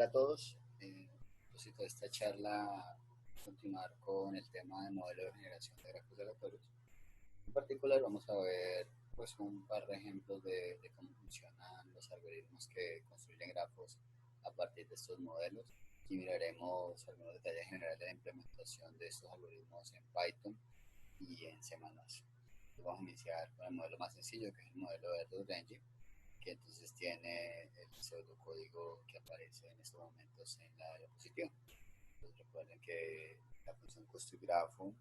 Hola a todos. A propósito de esta charla, continuar con el tema del modelo de generación de grafos aleatorios. En particular vamos a ver pues un par de ejemplos de cómo funcionan los algoritmos que construyen grafos a partir de estos modelos y miraremos algunos detalles generales de la implementación de estos algoritmos en Python y en C++. Entonces vamos a iniciar con el modelo más sencillo, que es el modelo de Range, que entonces tiene el pseudocódigo que aparece en estos momentos en la diapositiva. Entonces recuerden que la función ConstruGrafo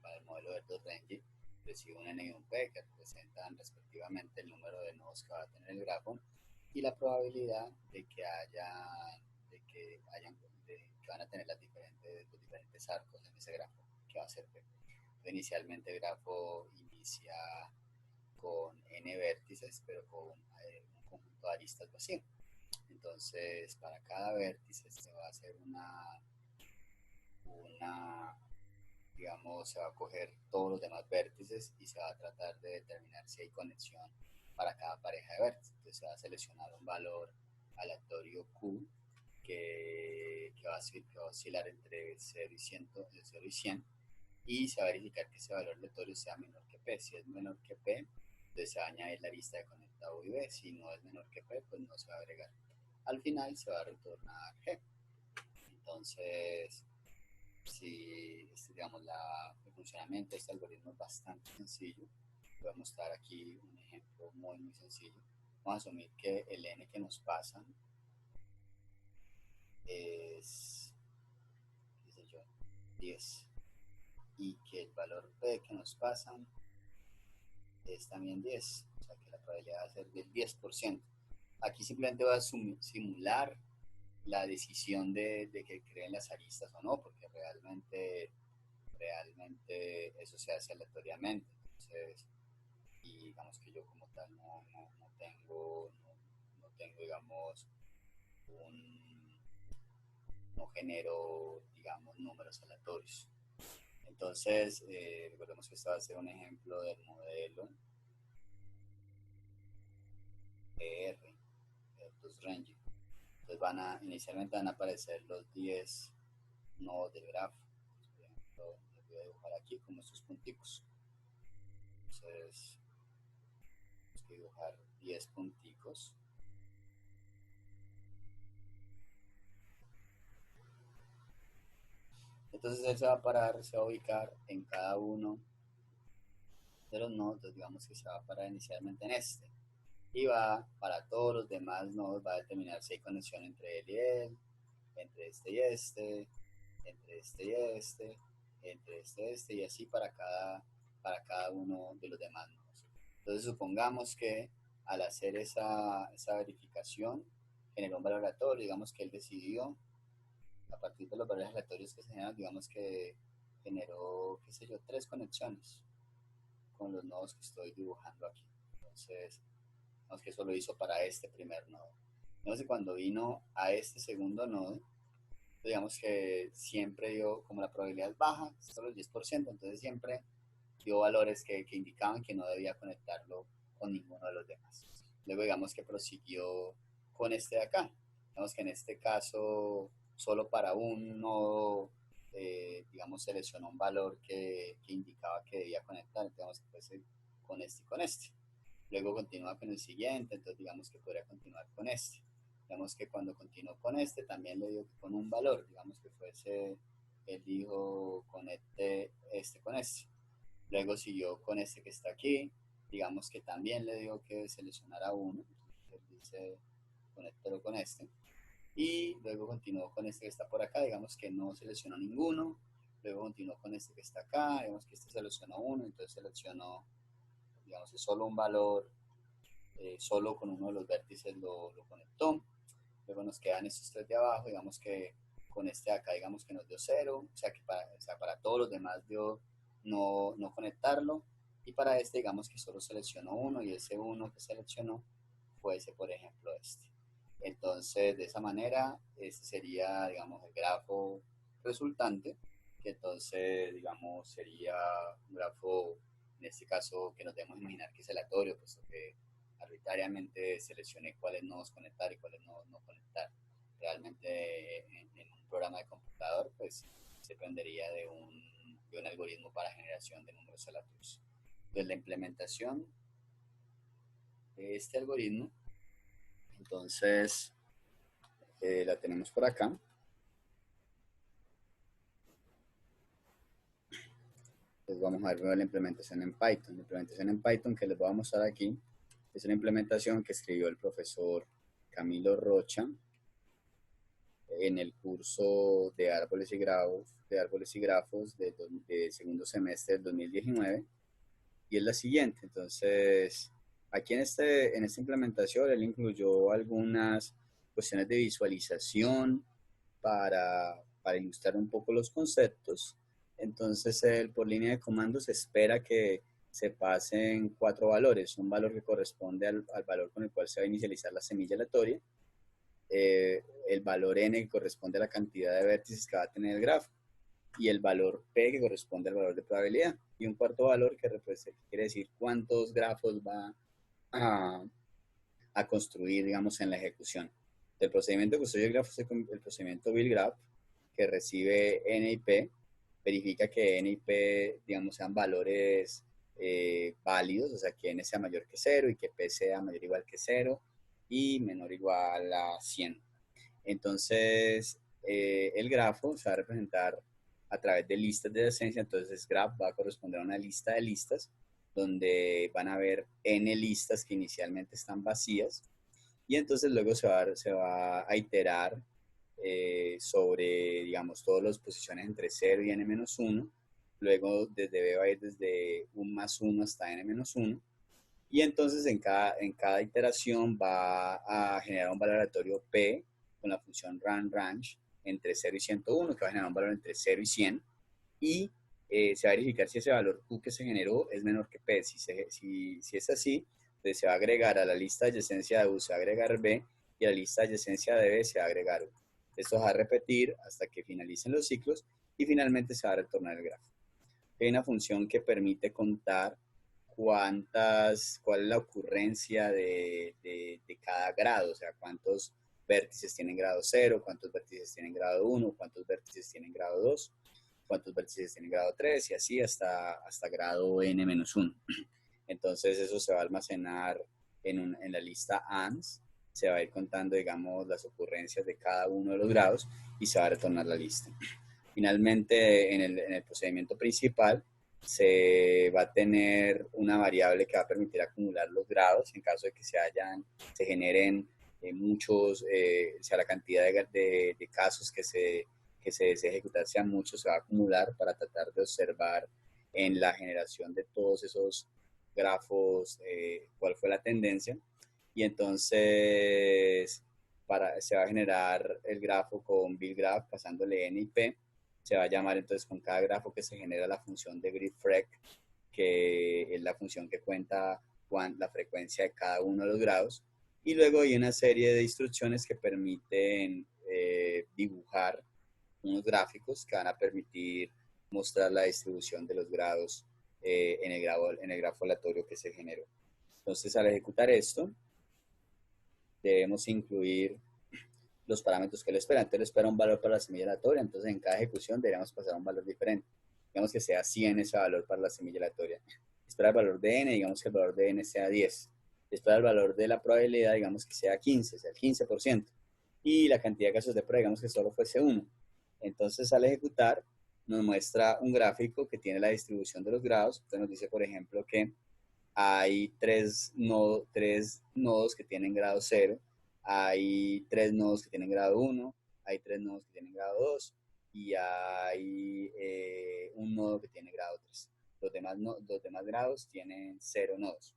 para el modelo de Range recibe un n y un p que representan respectivamente el número de nodos que va a tener el grafo y la probabilidad de que van a tener los diferentes arcos en ese grafo, que va a ser p. Inicialmente el grafo inicia con n vértices, pero con un conjunto de aristas vacío. Entonces, para cada vértice se va a hacer digamos, se va a coger todos los demás vértices y se va a tratar de determinar si hay conexión para cada pareja de vértices. Entonces, se va a seleccionar un valor aleatorio Q que va a oscilar entre 0 y 100, de 0 y 100, y se va a verificar que ese valor aleatorio sea menor que P. Si es menor que P, entonces se va a añadir la lista de conectado y B. Si no es menor que P, pues no se va a agregar. Al final se va a retornar G. Entonces, si digamos el funcionamiento de este algoritmo es bastante sencillo, voy a mostrar aquí un ejemplo muy sencillo. Vamos a asumir que el n que nos pasan es, qué sé yo, 10, y que el valor p que nos pasan es también 10, o sea que la probabilidad va a ser del 10%. Aquí simplemente va a simular la decisión de que creen las aristas o no, porque realmente eso se hace aleatoriamente. Entonces, y digamos que yo como tal no tengo, digamos, no genero, digamos, números aleatorios. Entonces, recordemos que esto va a ser un ejemplo del modelo PR, de Range. Entonces inicialmente van a aparecer los 10 nodos del grafo. Por ejemplo, les voy a dibujar aquí como estos punticos. Entonces, tenemos que dibujar 10 punticos. Entonces él se va a ubicar en cada uno de los nodos. Entonces digamos que se va a parar inicialmente en este. Y para todos los demás nodos, va a determinar si hay conexión entre él y él, entre este y este, entre este y este, entre este y este, y así para cada uno de los demás nodos. Entonces supongamos que al hacer esa verificación generó un valor aleatorio. Digamos que él decidió, a partir de los valores aleatorios que se generan, digamos que generó, qué sé yo, 3 conexiones con los nodos que estoy dibujando aquí. Entonces, digamos que eso lo hizo para este primer nodo. Entonces, cuando vino a este segundo nodo, digamos que siempre dio, como la probabilidad es baja, solo el 10%, entonces siempre dio valores que indicaban que no debía conectarlo con ninguno de los demás. Luego digamos que prosiguió con este de acá. Digamos que en este caso, solo para un nodo, digamos, seleccionó un valor que indicaba que debía conectar, digamos que fuese con este y con este. Luego continúa con el siguiente, entonces digamos que podría continuar con este. Digamos que cuando continuó con este, también le dio con un valor, digamos que fuese, él dijo conecte este con este. Luego siguió con este que está aquí, digamos que también le dio que seleccionara uno, entonces dice conéctelo con este. Y luego continuó con este que está por acá, digamos que no seleccionó ninguno. Luego continuó con este que está acá, digamos que este seleccionó uno, entonces seleccionó, digamos, es solo un valor, solo con uno de los vértices lo conectó. Luego nos quedan estos 3 de abajo, digamos que con este de acá, digamos que nos dio 0, o sea que para todos los demás dio no conectarlo, y para este digamos que solo seleccionó uno, y ese uno que seleccionó fuese, por ejemplo, este. Entonces, de esa manera, este sería, digamos, el grafo resultante, que entonces, digamos, sería un grafo, en este caso, que nos debemos imaginar que es aleatorio, puesto que arbitrariamente seleccioné cuáles nodos conectar y cuáles no conectar. Realmente dependería de un algoritmo para generación de números aleatorios. Entonces, la implementación de este algoritmo, entonces, la tenemos por acá. Entonces vamos a ver primero la implementación en Python. La implementación en Python que les voy a mostrar aquí es una implementación que escribió el profesor Camilo Rocha en el curso de árboles y grafos de segundo semestre del 2019, y es la siguiente. Entonces, aquí en esta implementación él incluyó algunas cuestiones de visualización para ilustrar un poco los conceptos. Entonces, él por línea de comandos espera que se pasen 4 valores. Un valor que corresponde al valor con el cual se va a inicializar la semilla aleatoria, el valor n que corresponde a la cantidad de vértices que va a tener el grafo, y el valor p que corresponde al valor de probabilidad, y un cuarto valor que quiere decir cuántos grafos va a construir, digamos, en la ejecución. El procedimiento de construir el grafo es el procedimiento BuildGraph, que recibe n y p, verifica que n y p, digamos, sean valores válidos, o sea, que n sea mayor que 0 y que p sea mayor o igual que 0 y menor o igual a 100. Entonces, el grafo se va a representar a través de listas de adyacencia. Entonces, graph va a corresponder a una lista de listas donde van a haber n listas que inicialmente están vacías, y entonces luego se va a iterar sobre, digamos, todas las posiciones entre 0 y n-1. Luego desde b va a ir desde 1 más 1 hasta n-1. Y entonces en cada iteración va a generar un valor aleatorio p con la función runRange entre 0 y 101, que va a generar un valor entre 0 y 100. Y se va a verificar si ese valor q que se generó es menor que p. Si es así, entonces se va a agregar a la lista de adyacencia de u, se va a agregar b, y a la lista de adyacencia de b se va a agregar u. Esto se va a repetir hasta que finalicen los ciclos y finalmente se va a retornar el grafo. Hay una función que permite contar cuál es la ocurrencia de cada grado, o sea, cuántos vértices tienen grado 0, cuántos vértices tienen grado 1, cuántos vértices tienen grado 2, cuántos vértices tienen grado 3, y así hasta grado n-1. Entonces eso se va a almacenar en la lista ANS, se va a ir contando, digamos, las ocurrencias de cada uno de los grados y se va a retornar la lista. Finalmente, en el procedimiento principal, se va a tener una variable que va a permitir acumular los grados en caso de que se generen muchos, o sea, la cantidad de casos que se desee ejecutar sean muchos, se va a acumular para tratar de observar en la generación de todos esos grafos cuál fue la tendencia. Y entonces se va a generar el grafo con BuildGraph pasándole n y p. Se va a llamar entonces con cada grafo que se genera la función de GridFrec, que es la función que cuenta la frecuencia de cada uno de los grados. Y luego hay una serie de instrucciones que permiten dibujar unos gráficos que van a permitir mostrar la distribución de los grados en el grafo aleatorio que se generó. Entonces, al ejecutar esto, debemos incluir los parámetros que él espera. Entonces, él espera un valor para la semilla aleatoria. Entonces, en cada ejecución deberíamos pasar a un valor diferente. Digamos que sea 100 ese valor para la semilla aleatoria. Espera el valor de n, digamos que el valor de n sea 10. Espera el valor de la probabilidad, digamos que sea 15, o sea, el 15%. Y la cantidad de casos de prueba, digamos que solo fuese 1. Entonces, al ejecutar, nos muestra un gráfico que tiene la distribución de los grados. Entonces, nos dice, por ejemplo, que hay 3 nodos que tienen grado 0, hay 3 nodos que tienen grado 1, hay 3 nodos que tienen grado 2 y hay un nodo que tiene grado 3. Los demás grados tienen 0 nodos.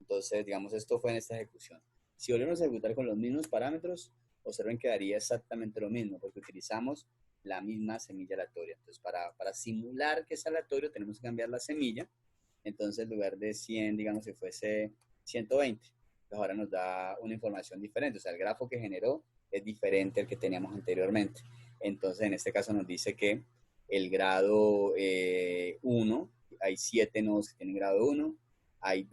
Entonces, digamos, esto fue en esta ejecución. Si volvemos a ejecutar con los mismos parámetros, observen que daría exactamente lo mismo, porque utilizamos la misma semilla aleatoria. Entonces, para simular que es aleatorio, tenemos que cambiar la semilla. Entonces, en lugar de 100, digamos, si fuese 120. Entonces, ahora nos da una información diferente. O sea, el grafo que generó es diferente al que teníamos anteriormente. Entonces, en este caso nos dice que el grado 1, hay 7 nodos que tienen grado 1, hay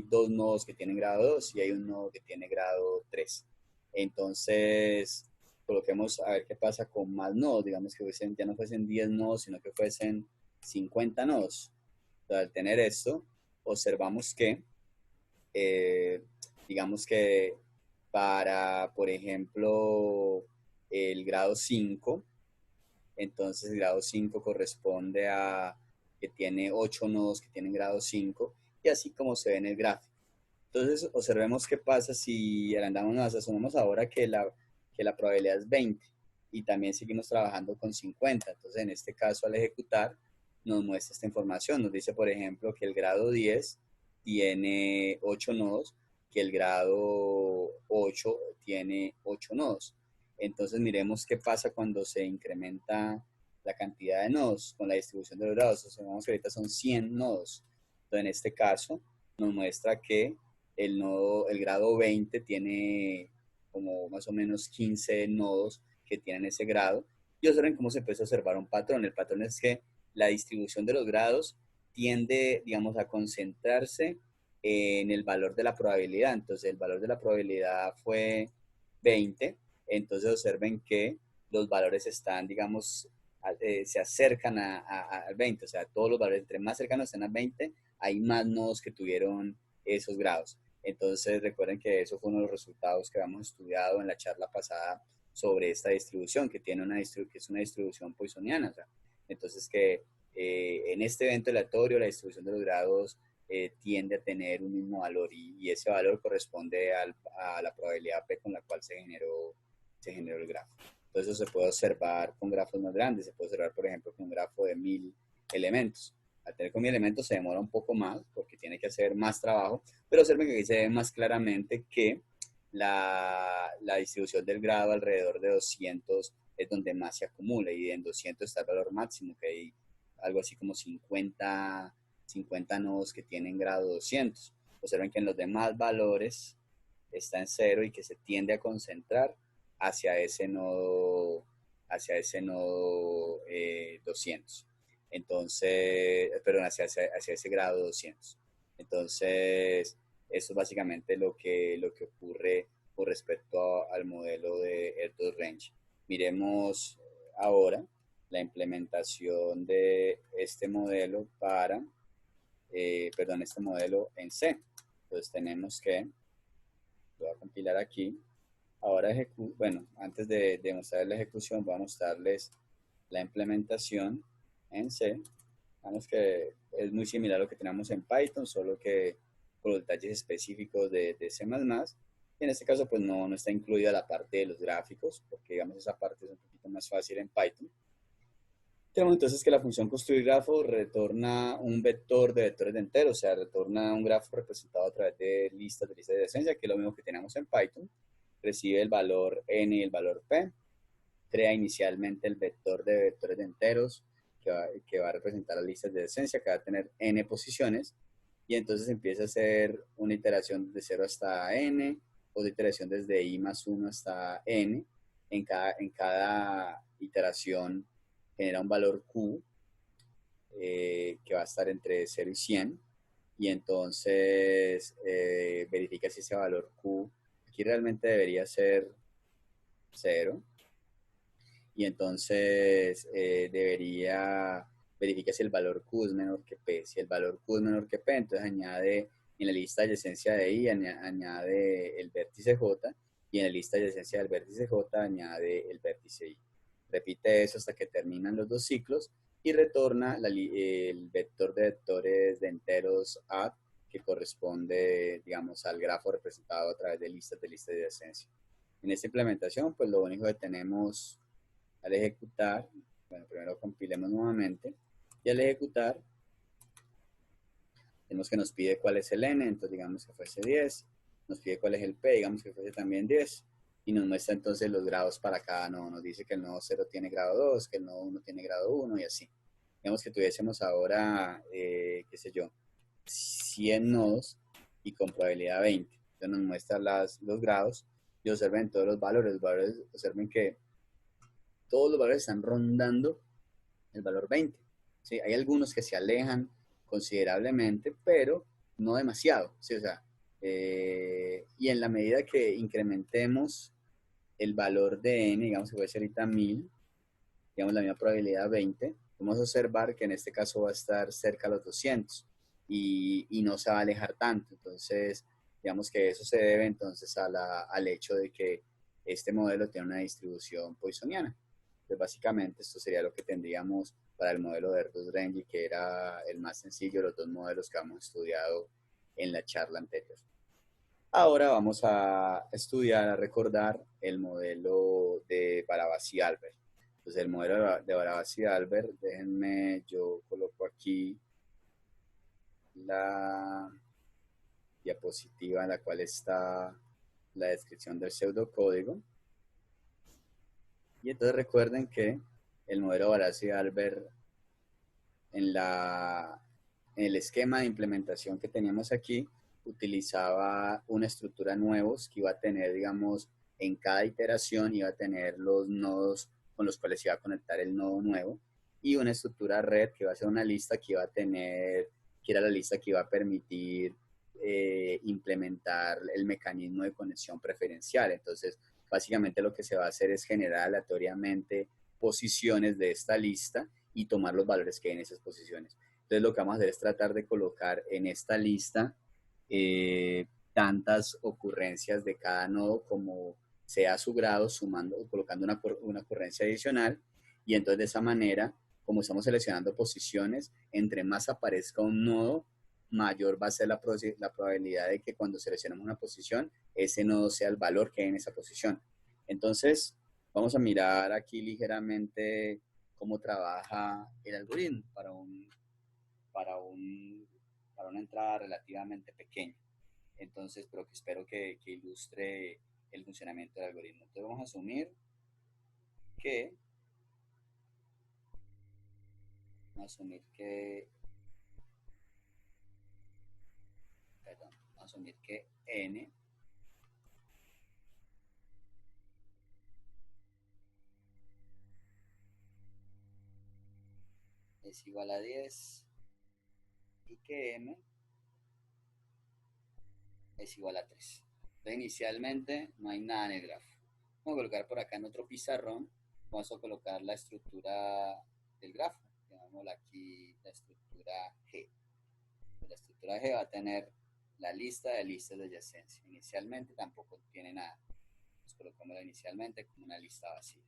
2 nodos que tienen grado 2 y hay un nodo que tiene grado 3. Entonces coloquemos a ver qué pasa con más nodos, digamos que ya no fuesen 10 nodos, sino que fuesen 50 nodos. Entonces, al tener esto, observamos que, digamos que para, por ejemplo, el grado 5, entonces el grado 5 corresponde a que tiene 8 nodos que tienen grado 5, y así como se ve en el gráfico. Entonces, observemos qué pasa si asumamos ahora que la probabilidad es 20 y también seguimos trabajando con 50. Entonces, en este caso, al ejecutar, nos muestra esta información. Nos dice, por ejemplo, que el grado 10 tiene 8 nodos, que el grado 8 tiene 8 nodos. Entonces, miremos qué pasa cuando se incrementa la cantidad de nodos con la distribución de los grados. Observamos que ahorita son 100 nodos. Entonces, en este caso, nos muestra que el grado 20 tiene como más o menos 15 nodos que tienen ese grado. Y observen cómo se empieza a observar un patrón. El patrón es que la distribución de los grados tiende, digamos, a concentrarse en el valor de la probabilidad. Entonces, el valor de la probabilidad fue 20. Entonces, observen que los valores están, digamos, se acercan al 20. O sea, todos los valores, entre más cercanos estén al 20, hay más nodos que tuvieron esos grados. Entonces, recuerden que eso fue uno de los resultados que habíamos estudiado en la charla pasada sobre esta distribución, que es una distribución poissoniana. O sea, entonces, que en este evento aleatorio la distribución de los grados tiende a tener un mismo valor, y ese valor corresponde a la probabilidad P con la cual se generó el grafo. Entonces, eso se puede observar con grafos más grandes. Se puede observar, por ejemplo, con un grafo de 1000 elementos. Al tener con 1000 elementos se demora un poco más porque tiene que hacer más trabajo, pero observen que aquí se ve más claramente que la distribución del grado alrededor de 200 es donde más se acumula, y en 200 está el valor máximo, que hay algo así como 50 nodos que tienen grado 200. Observen que en los demás valores está en 0 y que se tiende a concentrar hacia ese nodo 200. Entonces, perdón, hacia ese grado 200. Entonces, eso es básicamente lo que ocurre con respecto al modelo de Erdos Range. Miremos ahora la implementación de este modelo este modelo en C. Entonces tenemos que, lo voy a compilar aquí. Ahora, antes de mostrar la ejecución, voy a mostrarles la implementación en C. Vamos que es muy similar a lo que tenemos en Python, solo que con los detalles específicos de C++. Y en este caso, pues no está incluida la parte de los gráficos, porque digamos esa parte es un poquito más fácil en Python. Tenemos entonces que la función construir grafo retorna un vector de vectores de enteros, o sea, retorna un grafo representado a través de listas de adyacencia, que es lo mismo que tenemos en Python. Recibe el valor n y el valor p, crea inicialmente el vector de vectores de enteros que va a representar las listas de adyacencia, que va a tener n posiciones, y entonces empieza a hacer una iteración de 0 hasta n, otra iteración desde i más 1 hasta n. En cada iteración genera un valor q que va a estar entre 0 y 100, y entonces verifica si ese valor q aquí realmente debería ser 0, y entonces verifica si el valor q es menor que p. Si el valor q es menor que p, entonces añade en la lista de adyacencia de i, añade el vértice j, y en la lista de adyacencia del vértice j añade el vértice i. Repite eso hasta que terminan los dos ciclos y retorna el vector de vectores de enteros add, que corresponde, digamos, al grafo representado a través de listas de adyacencia. En esta implementación, pues lo único que tenemos al ejecutar, bueno, primero compilemos nuevamente, y al ejecutar, tenemos que nos pide cuál es el n, entonces digamos que fuese 10, nos pide cuál es el p, digamos que fuese también 10, y nos muestra entonces los grados para cada nodo. Nos dice que el nodo 0 tiene grado 2, que el nodo 1 tiene grado 1, y así. Digamos que tuviésemos ahora, qué sé yo, 100 nodos y con probabilidad 20. Entonces nos muestra los grados y observen todos los valores. Observen que todos los valores están rondando el valor 20. ¿Sí? Hay algunos que se alejan considerablemente, pero no demasiado. ¿Sí? O sea, y en la medida que incrementemos el valor de n, digamos que puede ser ahorita 1000, digamos la misma probabilidad 20, vamos a observar que en este caso va a estar cerca a los 200 y no se va a alejar tanto. Entonces, digamos que eso se debe entonces al hecho de que este modelo tiene una distribución poissoniana. Entonces, básicamente esto sería lo que tendríamos para el modelo de Erdős-Rengel, que era el más sencillo de los dos modelos que hemos estudiado en la charla anterior. Ahora vamos a estudiar, a recordar el modelo de Barabás y Albert. Entonces, el modelo de Barabás y Albert, déjenme, yo coloco aquí la diapositiva en la cual está la descripción del pseudocódigo. Y entonces recuerden que el modelo de Barabás y Albert en el esquema de implementación que teníamos aquí utilizaba una estructura nuevos que iba a tener, digamos, en cada iteración iba a tener los nodos con los cuales iba a conectar el nodo nuevo y una estructura red que iba a ser una lista que iba a tener, que era la lista que iba a permitir implementar el mecanismo de conexión preferencial. Entonces, básicamente lo que se va a hacer es generar aleatoriamente posiciones de esta lista y tomar los valores que hay en esas posiciones. Entonces, lo que vamos a hacer es tratar de colocar en esta lista tantas ocurrencias de cada nodo como sea su grado, sumando o colocando una ocurrencia adicional. Y entonces, de esa manera, como estamos seleccionando posiciones, entre más aparezca un nodo, mayor va a ser la probabilidad de que cuando seleccionemos una posición, ese nodo sea el valor que hay en esa posición. Entonces, vamos a mirar aquí ligeramente cómo trabaja el algoritmo para una entrada relativamente pequeña. Entonces, pero que espero que ilustre el funcionamiento del algoritmo. Entonces, vamos a asumir que n es igual a 10 y que m es igual a 3. Entonces, inicialmente no hay nada en el grafo. Vamos a colocar por acá en otro pizarrón, vamos a colocar la estructura del grafo. Llamémosla aquí la estructura G. La estructura G va a tener la lista de listas de adyacencia. Inicialmente tampoco tiene nada. Nos colocamos inicialmente como una lista vacía.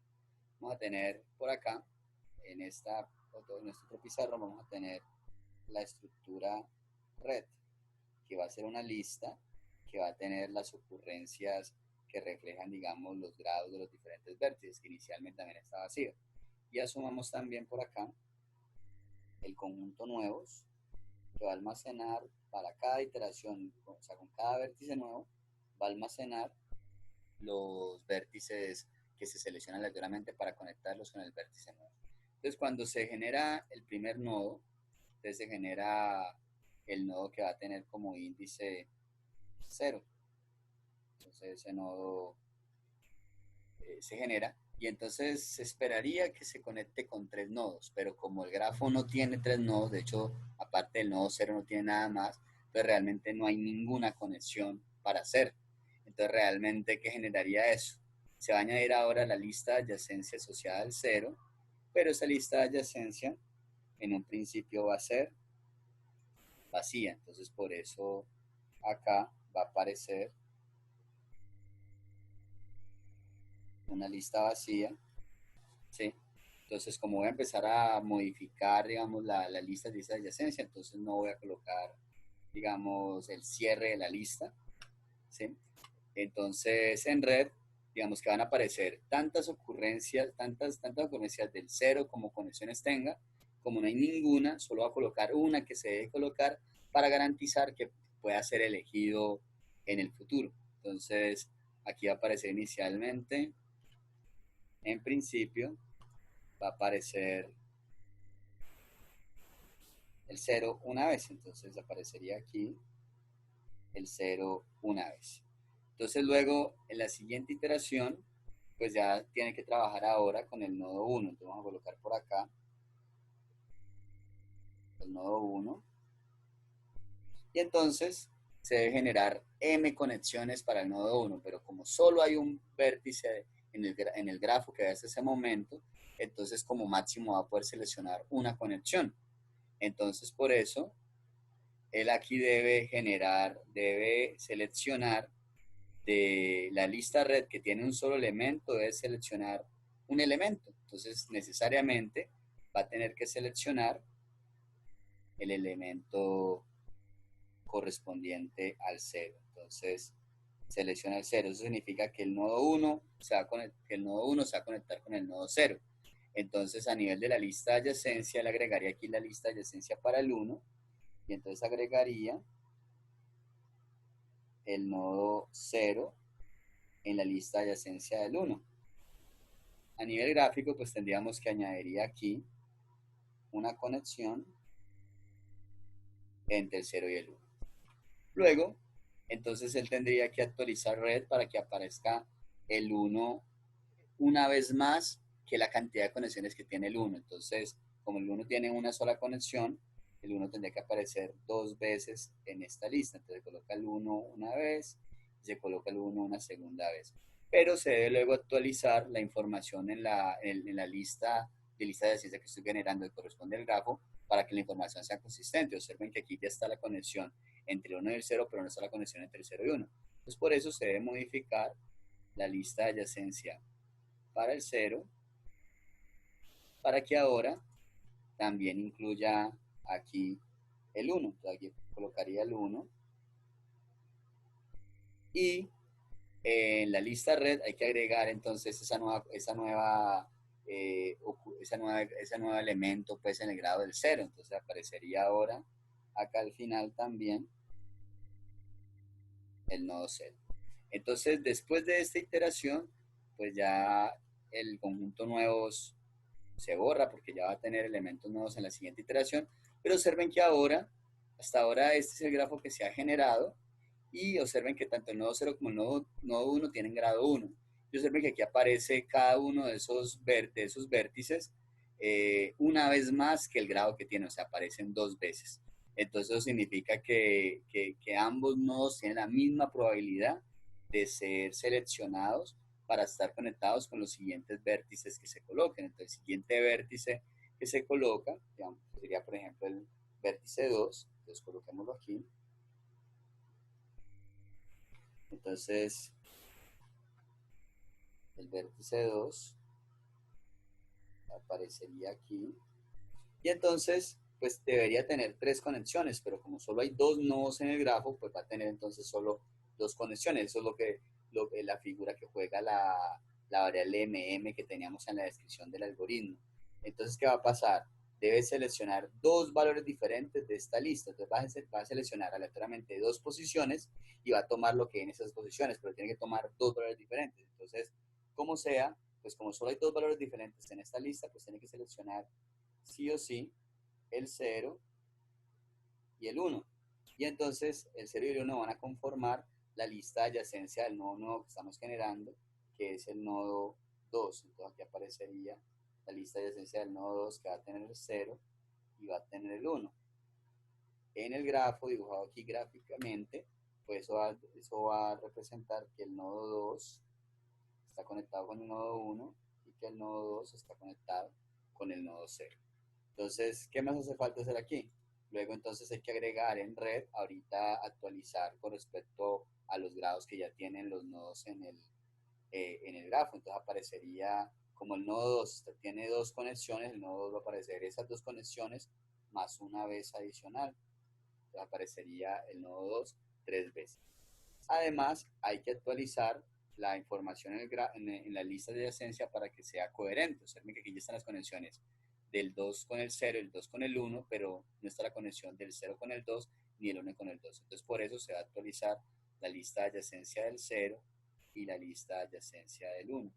Vamos a tener por acá, en este otro pizarrón, vamos a tener la estructura red, que va a ser una lista que va a tener las ocurrencias que reflejan, digamos, los grados de los diferentes vértices, que inicialmente también está vacío. Y asumamos también por acá el conjunto nuevos, que va a almacenar para cada iteración, o sea, con cada vértice nuevo, va a almacenar los vértices que se seleccionan aleatoriamente para conectarlos con el vértice nuevo. Entonces, cuando se genera el primer nodo, entonces se genera el nodo que va a tener como índice 0. Entonces ese nodo se genera y entonces se esperaría que se conecte con 3 nodos, pero como el grafo no tiene 3 nodos, de hecho, aparte del nodo 0 no tiene nada más, pues realmente no hay ninguna conexión para hacer. Entonces, realmente, ¿qué generaría eso? Se va a añadir ahora la lista de adyacencia asociada al 0, pero esa lista de adyacencia en un principio va a ser vacía. Entonces, por eso acá va a aparecer una lista vacía, ¿sí? Entonces, como voy a empezar a modificar, digamos, la lista de adyacencia, entonces no voy a colocar, digamos, el cierre de la lista, ¿sí? Entonces, en red, digamos que van a aparecer tantas ocurrencias, tantas ocurrencias del 0 como conexiones tenga, como no hay ninguna, solo va a colocar una que se debe colocar para garantizar que pueda ser elegido en el futuro. Entonces, aquí va a aparecer inicialmente, en principio, va a aparecer el 0 una vez, entonces aparecería aquí el 0 una vez. Entonces luego, en la siguiente iteración, pues ya tiene que trabajar ahora con el nodo 1. Entonces vamos a colocar por acá el nodo 1. Y entonces se debe generar m conexiones para el nodo 1, pero como solo hay un vértice en el grafo que ve hasta ese momento, entonces como máximo va a poder seleccionar una conexión. Entonces por eso, él aquí debe seleccionar de la lista red que tiene un solo elemento, debe seleccionar un elemento. Entonces necesariamente va a tener que seleccionar el elemento correspondiente al 0. Entonces selecciona el 0. Eso significa que el nodo 1 se va a conectar con el nodo 0. Entonces a nivel de la lista de adyacencia le agregaría aquí la lista de adyacencia para el 1 y entonces agregaría el nodo 0 en la lista de adyacencia del 1. A nivel gráfico pues tendríamos que añadiría aquí una conexión entre el 0 y el 1. Luego, entonces él tendría que actualizar red para que aparezca el 1 una vez más que la cantidad de conexiones que tiene el 1. Entonces, como el 1 tiene una sola conexión, el 1 tendría que aparecer 2 veces en esta lista. Entonces se coloca el 1 una vez y se coloca el 1 una segunda vez. Pero se debe luego actualizar la información en la lista de adyacencia que estoy generando que corresponde al grafo para que la información sea consistente. Observen que aquí ya está la conexión entre el 1 y el 0, pero no está la conexión entre el 0 y 1. Entonces por eso se debe modificar la lista de adyacencia para el 0 para que ahora también incluya aquí el 1. Entonces aquí colocaría el 1 y en la lista red hay que agregar entonces ese nuevo elemento pues en el grado del 0. Entonces aparecería ahora acá al final también el nodo 0. Entonces después de esta iteración pues ya el conjunto nuevos se borra porque ya va a tener elementos nuevos en la siguiente iteración, pero observen que hasta ahora este es el grafo que se ha generado y observen que tanto el nodo 0 como el nodo 1 tienen grado 1. Y observen que aquí aparece cada uno de esos vértices una vez más que el grado que tiene, o sea, aparecen 2 veces. Entonces eso significa que ambos nodos tienen la misma probabilidad de ser seleccionados para estar conectados con los siguientes vértices que se coloquen. Entonces, el siguiente vértice que se coloca, digamos, sería por ejemplo el vértice 2, entonces coloquémoslo aquí. Entonces, el vértice 2 aparecería aquí. Y entonces, pues debería tener 3 conexiones, pero como solo hay 2 nodos en el grafo, pues va a tener entonces solo 2 conexiones. Eso es la figura que juega la variable mm que teníamos en la descripción del algoritmo. Entonces, ¿qué va a pasar? Debe seleccionar 2 valores diferentes de esta lista. Entonces va a seleccionar aleatoriamente 2 posiciones y va a tomar lo que hay en esas posiciones, pero tiene que tomar 2 valores diferentes. Entonces, como sea, pues como solo hay 2 valores diferentes en esta lista, pues tiene que seleccionar sí o sí el 0 y el 1. Y entonces el 0 y el 1 van a conformar la lista de adyacencia del nodo que estamos generando, que es el nodo 2. Entonces aquí aparecería la lista de adyacencia del nodo 2 que va a tener el 0 y va a tener el 1. En el grafo, dibujado aquí gráficamente, pues eso va a representar que el nodo 2 está conectado con el nodo 1 y que el nodo 2 está conectado con el nodo 0. Entonces, ¿qué más hace falta hacer aquí? Luego entonces hay que agregar en red, ahorita actualizar con respecto a los grados que ya tienen los nodos en el grafo. Entonces aparecería, como el nodo 2 tiene 2 conexiones, el nodo 2 va a aparecer esas 2 conexiones más una vez adicional. Entonces aparecería el nodo 2 3 veces. Además, hay que actualizar la información en la lista de adyacencia para que sea coherente. Observen que aquí ya están las conexiones del 2 con el 0, el 2 con el 1, pero no está la conexión del 0 con el 2 ni el 1 con el 2. Entonces, por eso se va a actualizar la lista de adyacencia del 0 y la lista de adyacencia del 1.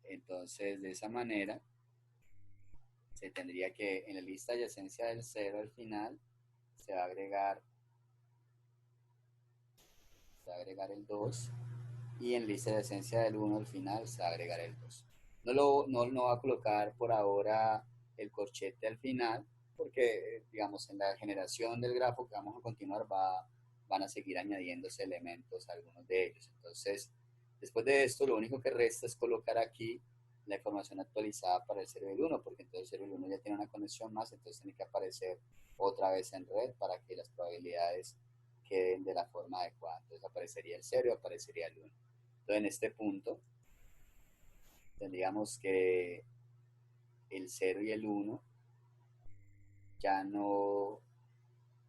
Entonces, de esa manera, se tendría que en la lista de adyacencia del 0 al final se va a agregar el 2 y en lista de adyacencia del 1 al final se va a agregar el 2. No va a colocar por ahora el corchete al final porque, digamos, en la generación del grafo que vamos a continuar van a seguir añadiéndose elementos a algunos de ellos. Entonces, después de esto, lo único que resta es colocar aquí la información actualizada para el 0 y el 1, porque entonces el 0 y el 1 ya tiene una conexión más, entonces tiene que aparecer otra vez en red para que las probabilidades queden de la forma adecuada. Entonces aparecería el 0 y aparecería el 1. Entonces en este punto tendríamos que el 0 y el 1 ya no,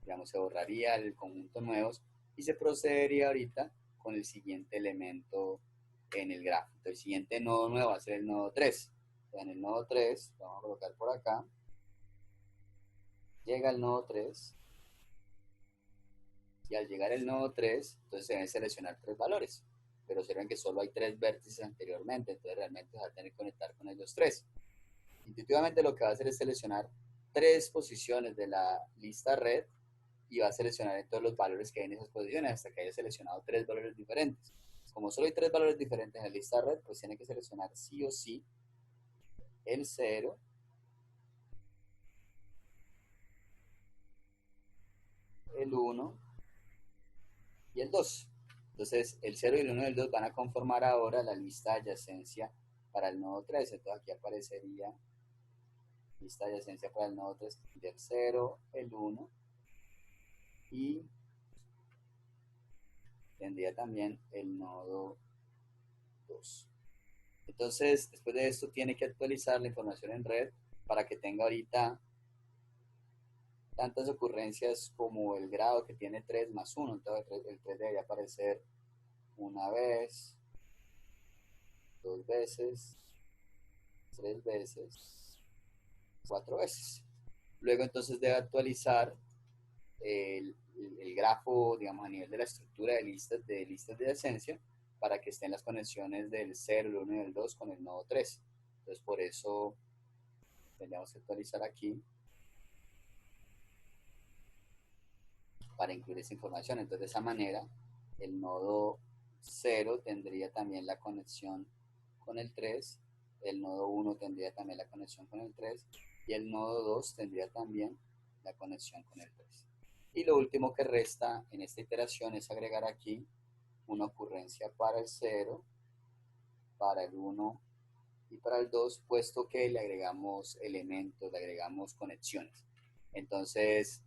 digamos, se borraría el conjunto nuevos y se procedería ahorita con el siguiente elemento en el grafo. Entonces, el siguiente nodo nuevo va a ser el nodo 3. Entonces, en el nodo 3, lo vamos a colocar por acá, llega el nodo 3 y al llegar el nodo 3, entonces se deben seleccionar 3 valores. Pero observen que solo hay 3 vértices anteriormente, entonces realmente se va a tener que conectar con ellos 3. Intuitivamente lo que va a hacer es seleccionar 3 posiciones de la lista red y va a seleccionar todos los valores que hay en esas posiciones hasta que haya seleccionado 3 valores diferentes. Como solo hay 3 valores diferentes en la lista red, pues tiene que seleccionar sí o sí el 0, el 1 y el 2. Entonces, el 0 y el 1 y el 2 van a conformar ahora la lista de adyacencia para el nodo 3. Entonces, aquí aparecería lista de adyacencia para el nodo 3 del 0, el 1 y tendría también el nodo 2. Entonces, después de esto, tiene que actualizar la información en red para que tenga ahorita tantas ocurrencias como el grado que tiene 3 más 1. Entonces, el 3 debería aparecer una vez, 2 veces, 3 veces, 4 veces. Luego, entonces, debe actualizar el grafo, digamos, a nivel de la estructura de listas de adyacencia para que estén las conexiones del 0, el 1 y el 2 con el nodo 3. Entonces, por eso tendríamos que actualizar aquí para incluir esa información. Entonces, de esa manera, el nodo 0 tendría también la conexión con el 3, el nodo 1 tendría también la conexión con el 3 y el nodo 2 tendría también la conexión con el 3. Y lo último que resta en esta iteración es agregar aquí una ocurrencia para el 0, para el 1 y para el 2, puesto que le agregamos elementos, le agregamos conexiones. Entonces,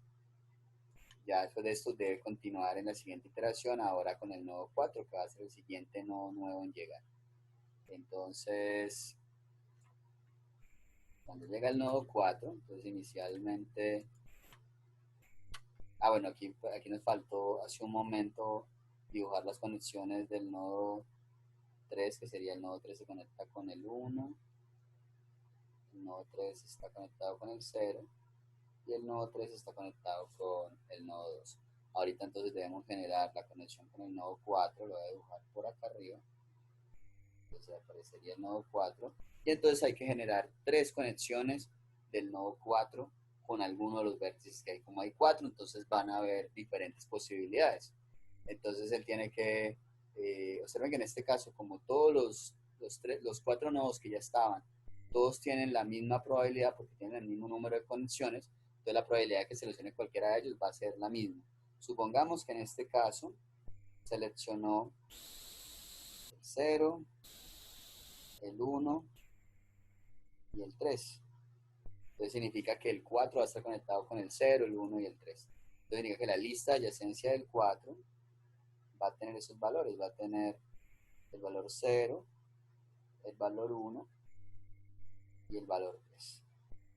ya después de esto debe continuar en la siguiente iteración, ahora con el nodo 4, que va a ser el siguiente nodo nuevo en llegar. Entonces, cuando llega el nodo 4, entonces inicialmente... bueno, aquí nos faltó hace un momento dibujar las conexiones del nodo 3, que sería el nodo 3 se conecta con el 1, el nodo 3 está conectado con el 0, y el nodo 3 está conectado con el nodo 2. Ahorita entonces debemos generar la conexión con el nodo 4, lo voy a dibujar por acá arriba. Entonces aparecería el nodo 4. Y entonces hay que generar 3 conexiones del nodo 4 con alguno de los vértices que hay. Como hay 4, entonces van a haber diferentes posibilidades. Entonces él tiene que, observen que en este caso, como todos los 4 nodos que ya estaban, todos tienen la misma probabilidad porque tienen el mismo número de conexiones, entonces la probabilidad de que seleccione cualquiera de ellos va a ser la misma. Supongamos que en este caso seleccionó el 0, el 1 y el 3. Entonces significa que el 4 va a estar conectado con el 0, el 1 y el 3. Entonces significa que la lista de adyacencia del 4 va a tener esos valores. Va a tener el valor 0, el valor 1 y el valor 3.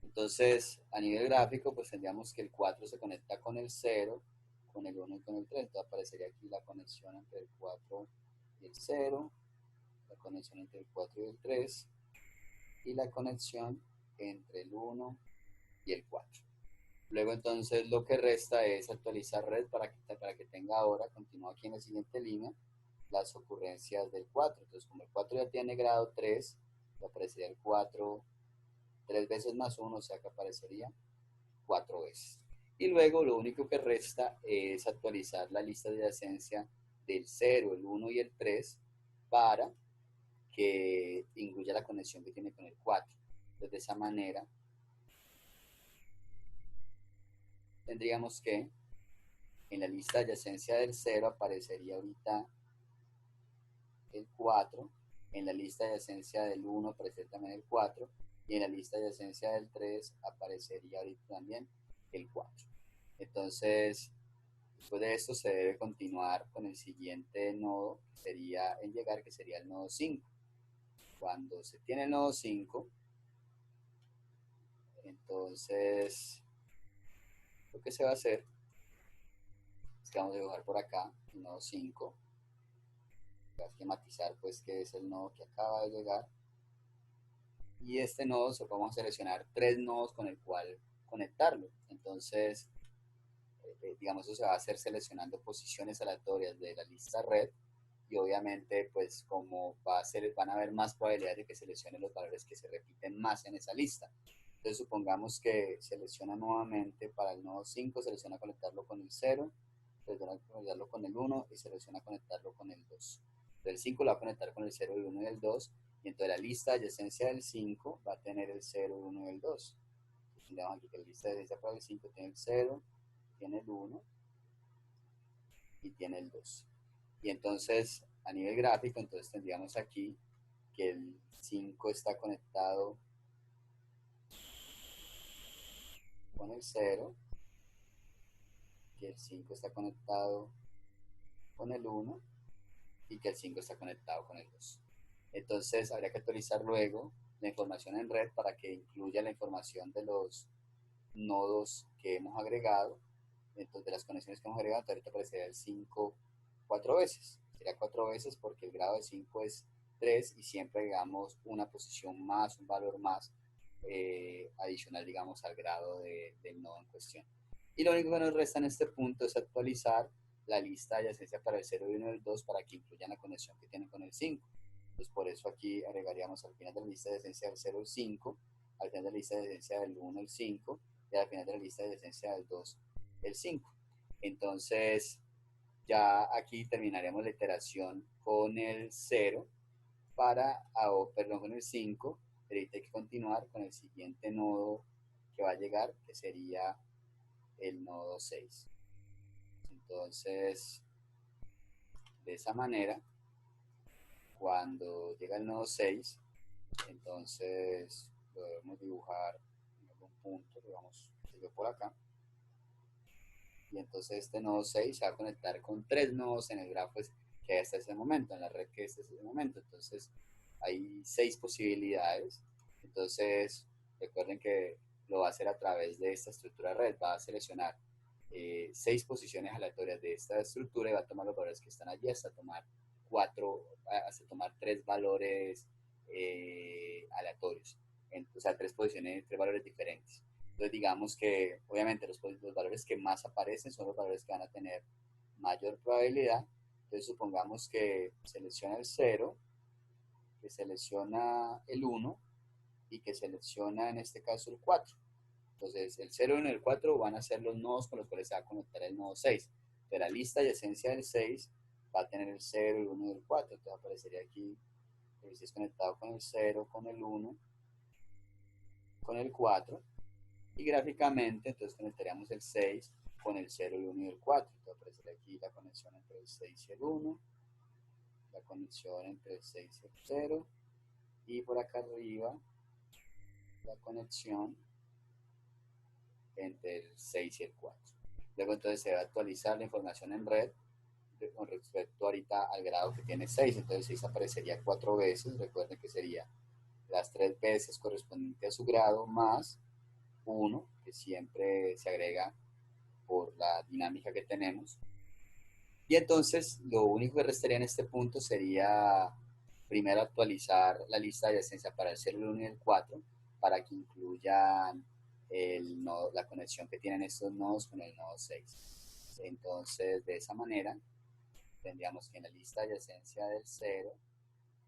Entonces, a nivel gráfico, pues tendríamos que el 4 se conecta con el 0, con el 1 y con el 3. Entonces aparecería aquí la conexión entre el 4 y el 0, la conexión entre el 4 y el 3, y la conexión entre el 1 y el 4. Luego entonces lo que resta es actualizar red para que tenga ahora, continúa aquí en la siguiente línea, las ocurrencias del 4. Entonces como el 4 ya tiene grado 3, aparecería el 4 3 veces más 1, o sea que aparecería 4 veces. Y luego lo único que resta es actualizar la lista de adyacencia del 0, el 1 y el 3 para que incluya la conexión que tiene con el 4. Entonces de esa manera tendríamos que En la lista de adyacencia del 0 aparecería ahorita el 4, en la lista de adyacencia del 1 aparecería también el 4, y en la lista de adyacencia del 3 aparecería ahorita también el 4. Entonces, después de esto se debe continuar con el siguiente nodo, que sería el llegar, que sería el nodo 5. Cuando se tiene el nodo 5, entonces lo que se va a hacer es que vamos a dibujar por acá el nodo 5. Hay que matizar pues que es el nodo que acaba de llegar. Y este nodo vamos a seleccionar 3 nodos con el cual conectarlo. Entonces, digamos, eso se va a hacer seleccionando posiciones aleatorias de la lista red, y obviamente pues como van a haber más probabilidades de que seleccione los valores que se repiten más en esa lista. Entonces supongamos que selecciona nuevamente para el nodo 5, selecciona conectarlo con el 0, selecciona conectarlo con el 1 y selecciona conectarlo con el 2. Entonces el 5 lo va a conectar con el 0, el 1 y el 2, y entonces la lista de adyacencia del 5 va a tener el 0, el 1 y el 2. Entonces tendríamos aquí que la lista de adyacencia para el 5 tiene el 0, tiene el 1 y tiene el 2. Y entonces, a nivel gráfico, entonces tendríamos aquí que el 5 está conectado con el 0, que el 5 está conectado con el 1 y que el 5 está conectado con el 2. Entonces, habría que actualizar luego la información en red para que incluya la información de los nodos que hemos agregado. Entonces, de las conexiones que hemos agregado, ahorita aparecería el 5 4 veces. Sería 4 veces porque el grado de 5 es 3 y siempre agregamos una posición más, un valor más adicional, digamos, al grado del nodo en cuestión. Y lo único que nos resta en este punto es actualizar la lista de adyacencia para el 0 y 1 y el 2 para que incluyan la conexión que tienen con el 5. Entonces, por eso aquí agregaríamos al final de la lista de adyacencia del 0 el 5, al final de la lista de adyacencia del 1 el 5 y al final de la lista de adyacencia del 2 el 5. Entonces, ya aquí terminaremos la iteración con el 0 con el 5, pero ahorita hay que continuar con el siguiente nodo que va a llegar, que sería el nodo 6. Entonces, de esa manera, cuando llega el nodo 6, entonces lo debemos dibujar en algún punto, digamos, por acá. Y entonces este nodo 6 se va a conectar con 3 nodos en el grafo que hay hasta ese momento, en la red que es hasta ese momento. Entonces hay 6 posibilidades. Entonces recuerden que lo va a hacer a través de esta estructura de red. Va a seleccionar 6 posiciones aleatorias de esta estructura y va a tomar los valores que están allí hasta tomar 3 valores aleatorios. O sea, 3 posiciones, 3 valores diferentes. Entonces digamos que obviamente los valores que más aparecen son los valores que van a tener mayor probabilidad. Entonces supongamos que selecciona el 0, que selecciona el 1 y que selecciona en este caso el 4. Entonces el 0, 1 y el 4 van a ser los nodos con los cuales se va a conectar el nodo 6. De la lista adyacencia del 6 va a tener el 0, el 1 y el 4. Entonces aparecería aquí el 6 conectado con el 0, con el 1, con el 4. Y gráficamente, entonces conectaríamos el 6 con el 0, el 1 y el 4. Entonces aparecería aquí la conexión entre el 6 y el 1, la conexión entre el 6 y el 0, y por acá arriba la conexión entre el 6 y el 4. Luego entonces se va a actualizar la información en red con respecto ahorita al grado que tiene 6. Entonces 6 aparecería 4 veces. Recuerden que sería las 3 veces correspondientes a su grado más 1, que siempre se agrega por la dinámica que tenemos. Y entonces lo único que restaría en este punto sería primero actualizar la lista de adyacencia para el 0, el 1 y el 4 para que incluyan la conexión que tienen estos nodos con el nodo 6. Entonces de esa manera tendríamos que en la lista de adyacencia del 0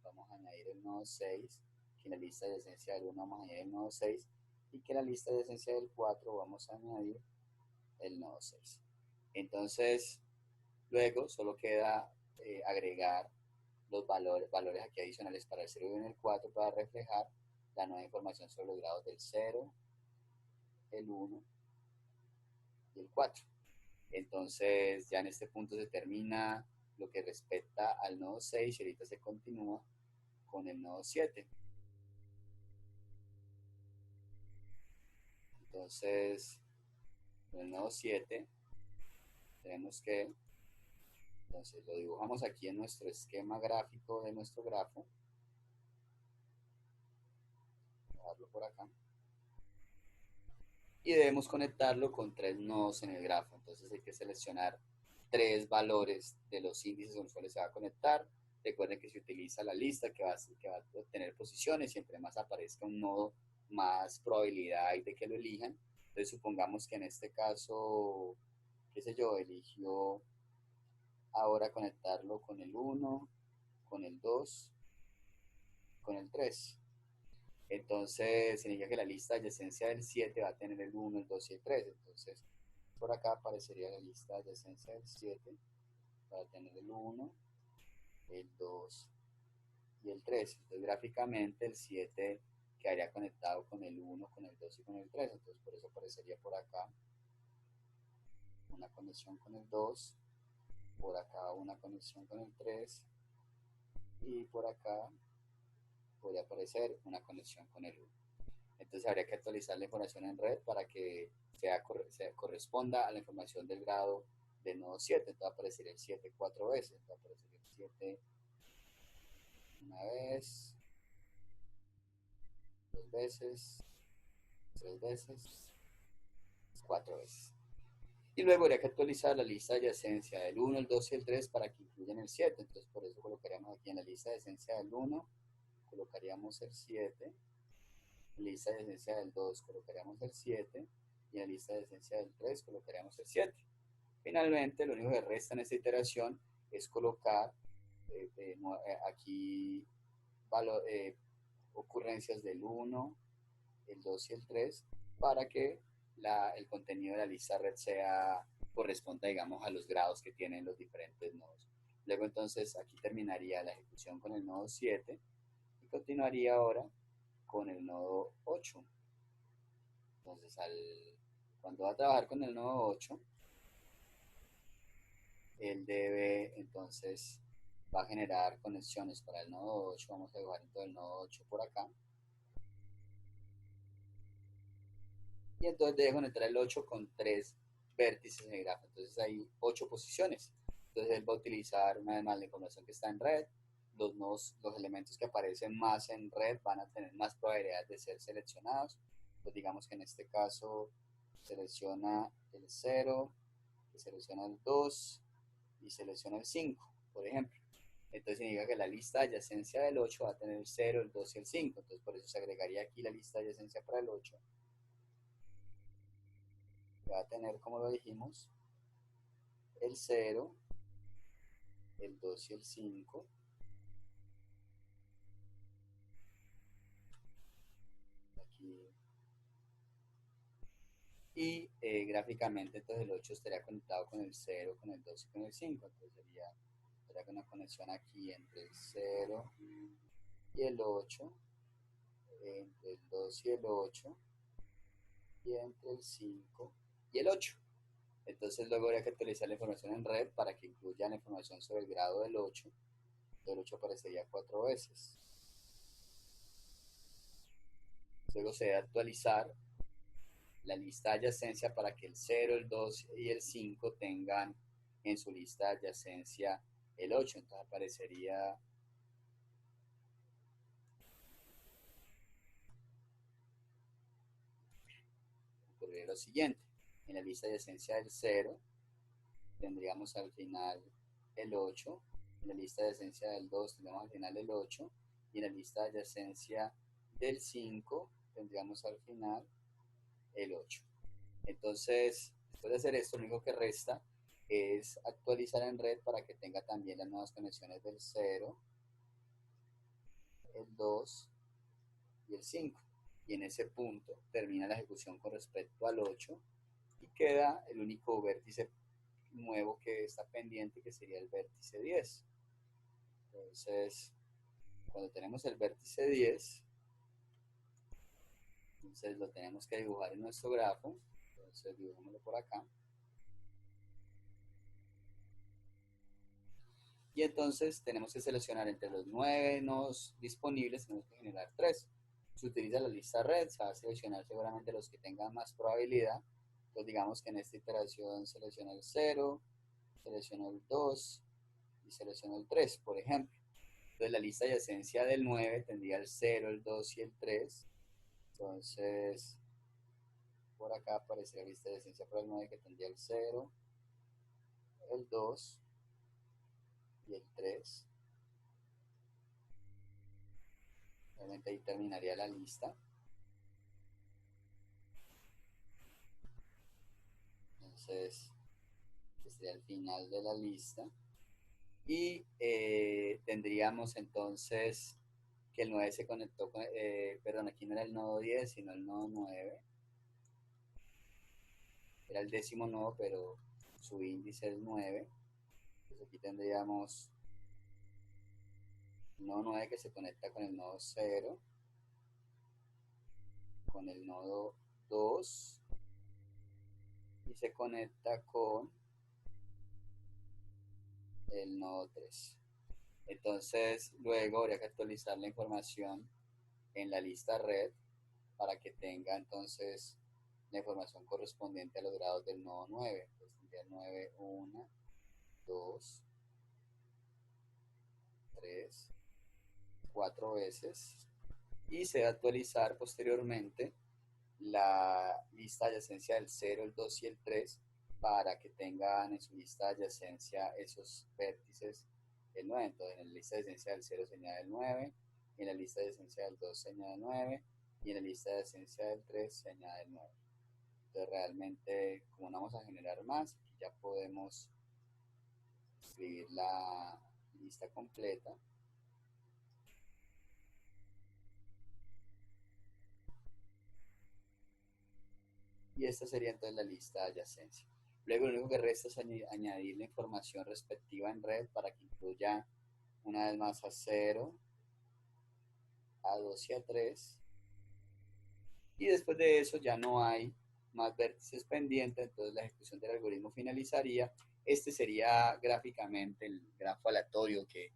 vamos a añadir el nodo 6, que en la lista de adyacencia del 1 vamos a añadir el nodo 6 y que en la lista de adyacencia del 4 vamos a añadir el nodo 6. Entonces luego solo queda agregar los valores aquí adicionales para el 0 y el 4 para reflejar la nueva información sobre los grados del 0, el 1 y el 4. Entonces ya en este punto se termina lo que respecta al nodo 6 y ahorita se continúa con el nodo 7. Entonces, con el nodo 7 tenemos que, entonces lo dibujamos aquí en nuestro esquema gráfico de nuestro grafo. Voy a dejarlo por acá. Y debemos conectarlo con 3 nodos en el grafo. Entonces hay que seleccionar 3 valores de los índices con los cuales se va a conectar. Recuerden que se utiliza la lista que va a tener posiciones. Siempre más aparezca un nodo, más probabilidad hay de que lo elijan. Entonces supongamos que en este caso, qué sé yo, eligió ahora conectarlo con el 1, con el 2, con el 3. Entonces significa que la lista adyacencia del 7 va a tener el 1, el 2 y el 3. Entonces por acá aparecería la lista adyacencia del 7, va a tener el 1, el 2 y el 3. Entonces gráficamente el 7 quedaría conectado con el 1, con el 2 y con el 3. Entonces por eso aparecería por acá una conexión con el 2, por acá una conexión con el 3 y por acá podría aparecer una conexión con el 1. Entonces habría que actualizar la información en red para que corresponda a la información del grado del nodo 7. Entonces va a aparecer el 7 4 veces. Va a aparecer el 7 una vez, 2 veces, 3 veces, 4 veces. Y luego habría que actualizar la lista de adyacencia del 1, el 2 y el 3 para que incluyan el 7. Entonces por eso colocaríamos aquí en la lista de adyacencia del 1, colocaríamos el 7. En la lista de adyacencia del 2 colocaríamos el 7. Y en la lista de adyacencia del 3 colocaríamos el 7. Finalmente, lo único que resta en esta iteración es colocar aquí ocurrencias del 1, el 2 y el 3 para que el contenido de la lista red corresponda, digamos, a los grados que tienen los diferentes nodos. Luego entonces aquí terminaría la ejecución con el nodo 7 y continuaría ahora con el nodo 8. Entonces cuando va a trabajar con el nodo 8, él debe entonces va a generar conexiones para el nodo 8. Vamos a dibujar entonces el nodo 8 por acá. Y entonces debe conectar el 8 con 3 vértices en el grafo. Entonces hay 8 posiciones. Entonces él va a utilizar una vez más la información que está en red. Los elementos que aparecen más en red van a tener más probabilidad de ser seleccionados. Pues digamos que en este caso selecciona el 0, selecciona el 2 y selecciona el 5, por ejemplo. Entonces significa que la lista de adyacencia del 8 va a tener el 0, el 2 y el 5. Entonces por eso se agregaría aquí la lista de adyacencia para el 8. Va a tener, como lo dijimos, el 0, el 2 y el 5. Aquí. Y gráficamente entonces el 8 estaría conectado con el 0, con el 2 y con el 5. Entonces sería una conexión aquí entre el 0 y el 8, entre el 2 y el 8, y entre el 5 y el 8. Entonces luego habría que actualizar la información en red para que incluya la información sobre el grado del 8. El 8 aparecería 4 veces. Luego se debe actualizar la lista de adyacencia para que el 0, el 2 y el 5 tengan en su lista de adyacencia el 8. Entonces aparecería lo siguiente. En la lista de adyacencia del 0 tendríamos al final el 8. En la lista de adyacencia del 2 tendríamos al final el 8. Y en la lista de adyacencia del 5 tendríamos al final el 8. Entonces, después de hacer esto, lo único que resta es actualizar en red para que tenga también las nuevas conexiones del 0, el 2 y el 5. Y en ese punto termina la ejecución con respecto al 8 y queda el único vértice nuevo que está pendiente, que sería el vértice 10. Entonces, cuando tenemos el vértice 10, entonces lo tenemos que dibujar en nuestro grafo. Entonces dibujámoslo por acá. Y entonces tenemos que seleccionar entre los 9 nodos disponibles, tenemos que generar 3. Se utiliza la lista red, se va a seleccionar seguramente los que tengan más probabilidad. Entonces digamos que en esta iteración selecciono el 0, selecciono el 2 y selecciono el 3, por ejemplo. Entonces la lista adyacencia del 9 tendría el 0, el 2 y el 3. Entonces por acá aparece la lista adyacencia para el 9 que tendría el 0, el 2 y el 3. Realmente ahí terminaría la lista. Entonces, este sería el final de la lista. Y tendríamos entonces que el 9 se conectó con, perdón, aquí no era el nodo 10, sino el nodo 9. Era el 10º nodo, pero su índice es 9. Entonces aquí tendríamos el nodo 9 que se conecta con el nodo 0, con el nodo 2 y se conecta con el nodo 3. Entonces luego habría que actualizar la información en la lista red para que tenga entonces la información correspondiente a los grados del nodo 9. Entonces tendría 9, 1, 2, 3, 4 veces. Y se va a actualizar posteriormente la lista adyacencia del 0, el 2 y el 3 para que tengan en su lista adyacencia esos vértices del 9. Entonces en la lista adyacencia del 0 se añade el 9, en la lista adyacencia del 2 se añade el 9 y en la lista adyacencia del 3 se añade el 9. Entonces realmente, como no vamos a generar más, aquí ya podemos escribir la lista completa. Y esta sería entonces la lista de adyacencia. Luego lo único que resta es añadir la información respectiva en red para que incluya una vez más a 0, a 2 y a 3. Y después de eso ya no hay más vértices pendientes, entonces la ejecución del algoritmo finalizaría. Este sería gráficamente el grafo aleatorio que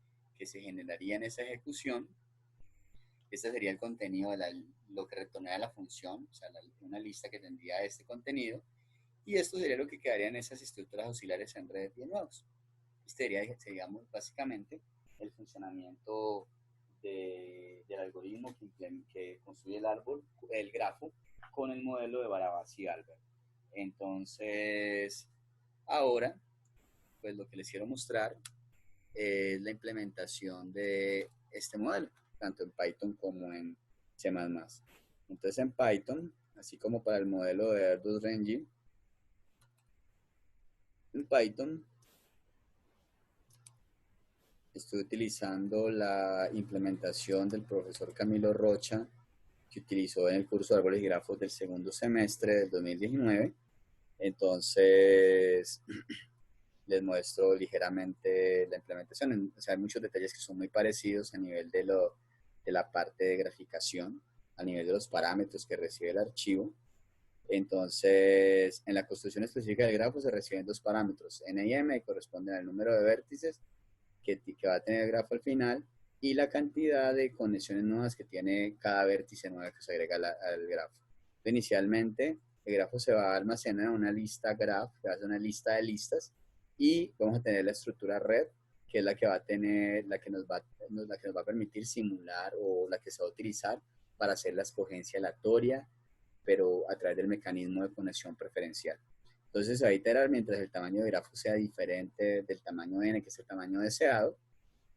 se generaría en esa ejecución. Este sería el contenido de lo que retornaría la función, o sea, una lista que tendría este contenido. Y esto sería lo que quedaría en esas estructuras auxiliares en red de nodos. Este sería básicamente el funcionamiento del algoritmo que construye el árbol, el grafo, con el modelo de Barabás y Albert. Entonces, ahora, pues lo que les quiero mostrar es la implementación de este modelo, tanto en Python como en C++. Entonces, en Python, así como para el modelo de Airbus Engine, en Python estoy utilizando la implementación del profesor Camilo Rocha que utilizó en el curso de árboles y grafos del segundo semestre del 2019. Entonces, les muestro ligeramente la implementación. O sea, hay muchos detalles que son muy parecidos a nivel de la parte de graficación, a nivel de los parámetros que recibe el archivo. Entonces, en la construcción específica del grafo se reciben dos parámetros, N y M, que corresponden al número de vértices que va a tener el grafo al final y la cantidad de conexiones nuevas que tiene cada vértice nueva que se agrega al grafo. Inicialmente, el grafo se va a almacenar en una lista graph, que va a ser una lista de listas, y vamos a tener la estructura red, que es la que va a tener, la que nos va a permitir simular o la que se va a utilizar para hacer la escogencia aleatoria, pero a través del mecanismo de conexión preferencial. Entonces se va a iterar mientras el tamaño de grafo sea diferente del tamaño n, que es el tamaño deseado,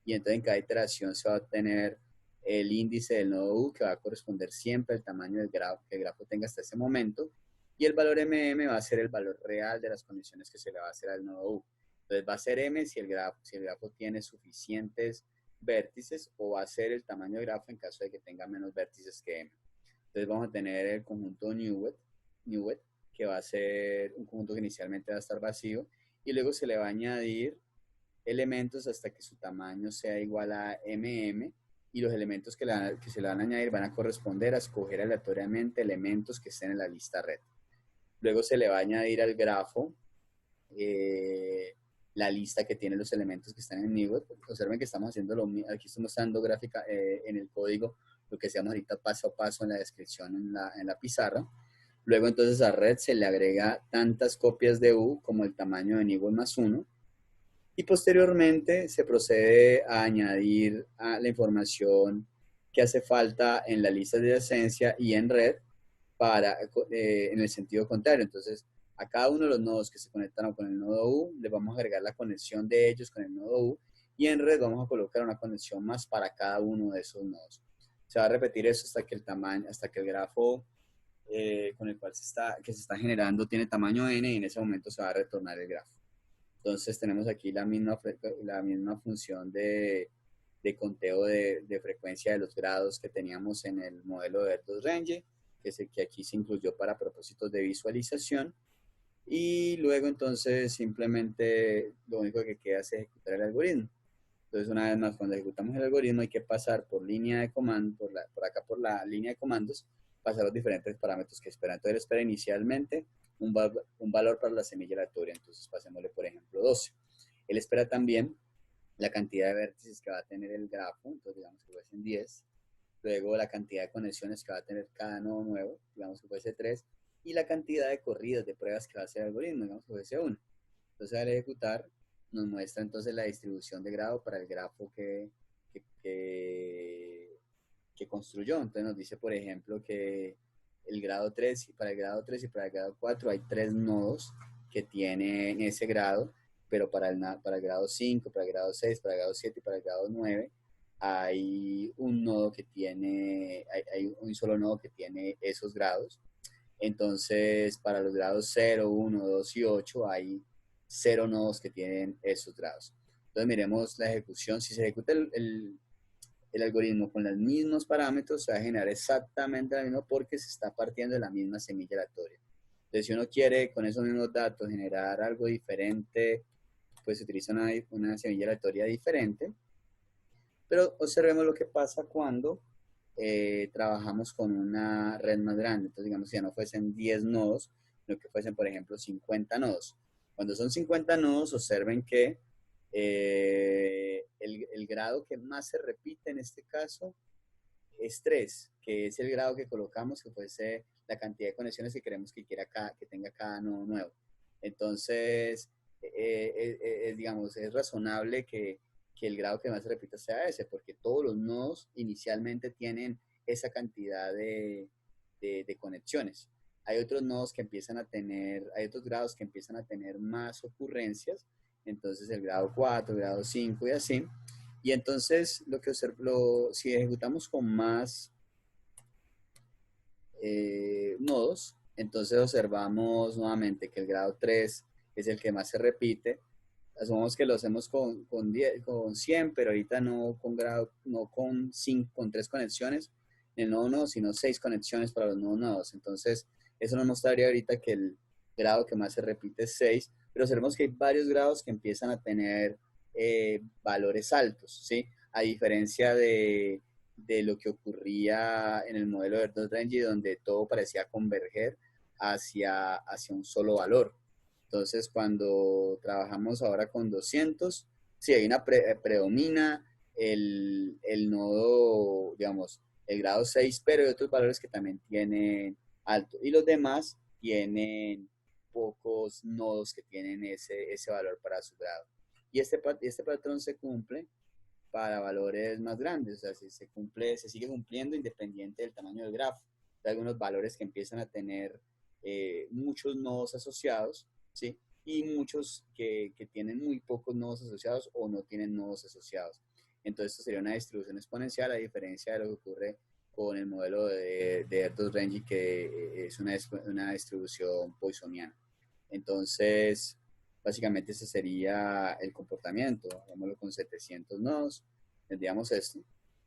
y entonces en cada iteración se va a obtener el índice del nodo u, que va a corresponder siempre al tamaño del grafo que el grafo tenga hasta ese momento, y el valor mm va a ser el valor real de las condiciones que se le va a hacer al nodo u. Entonces va a ser m si el grafo tiene suficientes vértices, o va a ser el tamaño del grafo en caso de que tenga menos vértices que m. Entonces vamos a tener el conjunto Newet, que va a ser un conjunto que inicialmente va a estar vacío, y luego se le va a añadir elementos hasta que su tamaño sea igual a mm, y los elementos que se le van a añadir van a corresponder a escoger aleatoriamente elementos que estén en la lista red. Luego se le va a añadir al grafo la lista que tiene los elementos que están en Newell. Observen que estamos haciendo lo mismo, aquí estoy mostrando gráfica en el código, lo que hacemos ahorita paso a paso en la descripción en la pizarra. Luego entonces a red se le agrega tantas copias de U como el tamaño de Newell más 1. Y posteriormente se procede a añadir a la información que hace falta en la lista de adyacencia y en red para, en el sentido contrario. Entonces, a cada uno de los nodos que se conectaron con el nodo U, le vamos a agregar la conexión de ellos con el nodo U, y en red vamos a colocar una conexión más para cada uno de esos nodos. Se va a repetir eso hasta que el tamaño, hasta que el grafo con el cual que se está generando tiene tamaño n, y en ese momento se va a retornar el grafo. Entonces tenemos aquí la misma función de conteo de frecuencia de los grados que teníamos en el modelo de Bertus Range, que aquí se incluyó para propósitos de visualización. Y luego entonces simplemente lo único que queda es ejecutar el algoritmo. Entonces una vez más, cuando ejecutamos el algoritmo hay que pasar por línea de comando, por la línea de comandos, pasar los diferentes parámetros que espera. Entonces él espera inicialmente un valor para la semilla aleatoria. Entonces pasémosle por ejemplo 12. Él espera también la cantidad de vértices que va a tener el grafo, entonces digamos que puede ser 10. Luego la cantidad de conexiones que va a tener cada nodo nuevo, digamos que puede ser 3. Y la cantidad de corridas de pruebas que va a hacer el algoritmo, digamos que puede ser 1. Entonces al ejecutar nos muestra entonces la distribución de grado para el grafo que construyó. Entonces nos dice, por ejemplo, que el grado 3, para el grado 3 y para el grado 4 hay 3 nodos que tienen ese grado, pero para el grado 5, para el grado 6, para el grado 7 y para el grado 9 hay un nodo que tiene, hay un solo nodo que tiene esos grados. Entonces, para los grados 0, 1, 2 y 8 hay 0 nodos que tienen esos grados. Entonces, miremos la ejecución. Si se ejecuta el algoritmo con los mismos parámetros, se va a generar exactamente la misma porque se está partiendo de la misma semilla aleatoria. Entonces, si uno quiere con esos mismos datos generar algo diferente, pues se utiliza una semilla aleatoria diferente. Pero observemos lo que pasa cuando trabajamos con una red más grande. Entonces, digamos, si ya no fuesen 10 nodos, sino que fuesen, por ejemplo, 50 nodos. Cuando son 50 nodos, observen que el grado que más se repite en este caso es 3, que es el grado que colocamos, que fuese la cantidad de conexiones que queremos que tenga cada nodo nuevo. Entonces, digamos, es razonable que el grado que más se repita sea ese, porque todos los nodos inicialmente tienen esa cantidad de conexiones. Hay otros nodos que empiezan a tener, hay otros grados que empiezan a tener más ocurrencias, entonces el grado 4, el grado 5 y así. Y entonces si ejecutamos con más nodos, entonces observamos nuevamente que el grado 3 es el que más se repite. Asumamos que lo hacemos con 100, pero ahorita no con 3 conexiones en el nodo nodo, sino 6 conexiones para los nodos nodos. Entonces, eso nos mostraría ahorita que el grado que más se repite es 6, pero observemos que hay varios grados que empiezan a tener valores altos, ¿sí? A diferencia de lo que ocurría en el modelo de Bertrand-Rengi, donde todo parecía converger hacia un solo valor. Entonces, cuando trabajamos ahora con 200, sí, hay predomina el nodo, digamos, el grado 6, pero hay otros valores que también tienen alto. Y los demás tienen pocos nodos que tienen ese valor para su grado. Y este patrón se cumple para valores más grandes, o sea, se sigue cumpliendo independiente del tamaño del grafo. Hay algunos valores que empiezan a tener muchos nodos asociados, ¿sí? Y muchos que tienen muy pocos nodos asociados o no tienen nodos asociados. Entonces, esto sería una distribución exponencial, a diferencia de lo que ocurre con el modelo de Bertrand-Rengi, que es una distribución poissoniana. Entonces, básicamente ese sería el comportamiento. Hagámoslo con 700 nodos, tendríamos esto.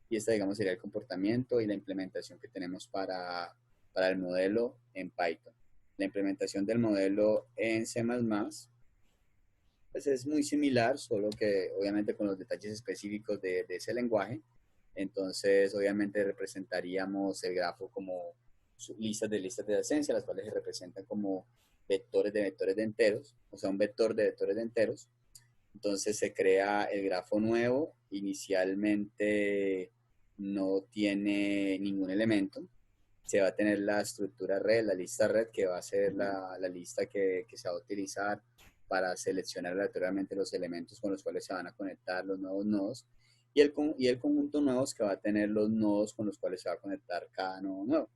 Y este, digamos, sería el comportamiento y la implementación que tenemos para el modelo en Python. La implementación del modelo en C++, pues es muy similar, solo que obviamente con los detalles específicos de ese lenguaje. Entonces, obviamente representaríamos el grafo como listas de adyacencia, las cuales se representan como vectores de enteros, o sea, un vector de vectores de enteros. Entonces se crea el grafo nuevo, inicialmente no tiene ningún elemento, se va a tener la estructura red, la lista red, que va a ser la lista que se va a utilizar para seleccionar aleatoriamente los elementos con los cuales se van a conectar los nuevos nodos, y el conjunto nuevos que va a tener los nodos con los cuales se va a conectar cada nodo nuevo.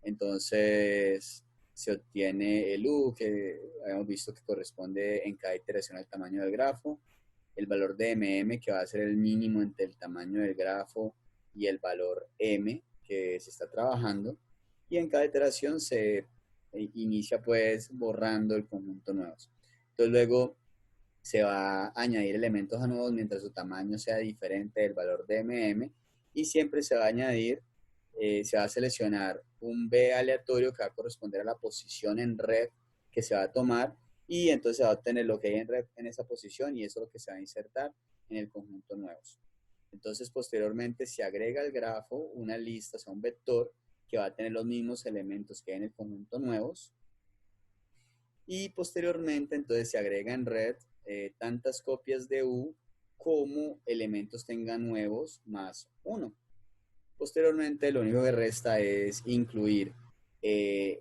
Entonces se obtiene el U, que habíamos visto que corresponde en cada iteración al tamaño del grafo, el valor de MM, que va a ser el mínimo entre el tamaño del grafo y el valor M que se está trabajando, y en cada iteración se inicia pues borrando el conjunto nuevos. Entonces luego se va a añadir elementos a nuevos mientras su tamaño sea diferente del valor de MM, y siempre se va a añadir, se va a seleccionar un B aleatorio que va a corresponder a la posición en red que se va a tomar, y entonces se va a obtener lo que hay en red en esa posición, y eso es lo que se va a insertar en el conjunto nuevos. Entonces posteriormente se agrega al grafo una lista, o sea, un vector que va a tener los mismos elementos que hay en el conjunto nuevos, y posteriormente entonces se agrega en red tantas copias de U como elementos tengan nuevos más 1. Posteriormente lo único que resta es incluir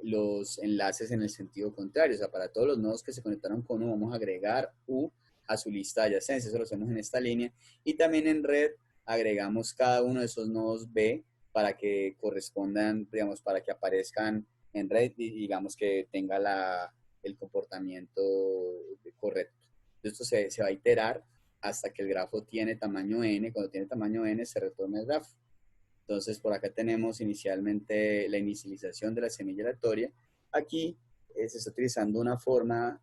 los enlaces en el sentido contrario, o sea, para todos los nodos que se conectaron con U vamos a agregar U a su lista de adyacencia, eso lo hacemos en esta línea, y también en red agregamos cada uno de esos nodos B para que correspondan, digamos, para que aparezcan en red y digamos que tenga el comportamiento correcto. Esto se va a iterar hasta que el grafo tiene tamaño n. Cuando tiene tamaño n se retorna el grafo. Entonces por acá tenemos inicialmente la inicialización de la semilla aleatoria. Aquí se está utilizando una forma,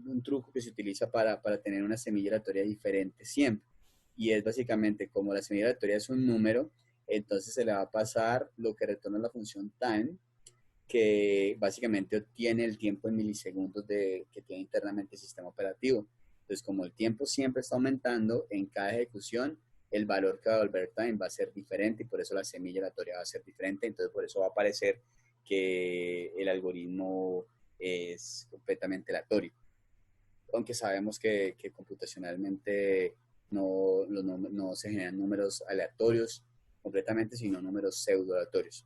un truco que se utiliza para tener una semilla aleatoria diferente siempre. Y es básicamente, como la semilla aleatoria es un número, entonces se le va a pasar lo que retorna la función time, que básicamente obtiene el tiempo en milisegundos que tiene internamente el sistema operativo. Entonces, como el tiempo siempre está aumentando, en cada ejecución el valor que va a volver time va a ser diferente, y por eso la semilla aleatoria va a ser diferente. Entonces, por eso va a aparecer que el algoritmo es completamente aleatorio. Aunque sabemos que computacionalmente no se generan números aleatorios completamente, sino números pseudo aleatorios.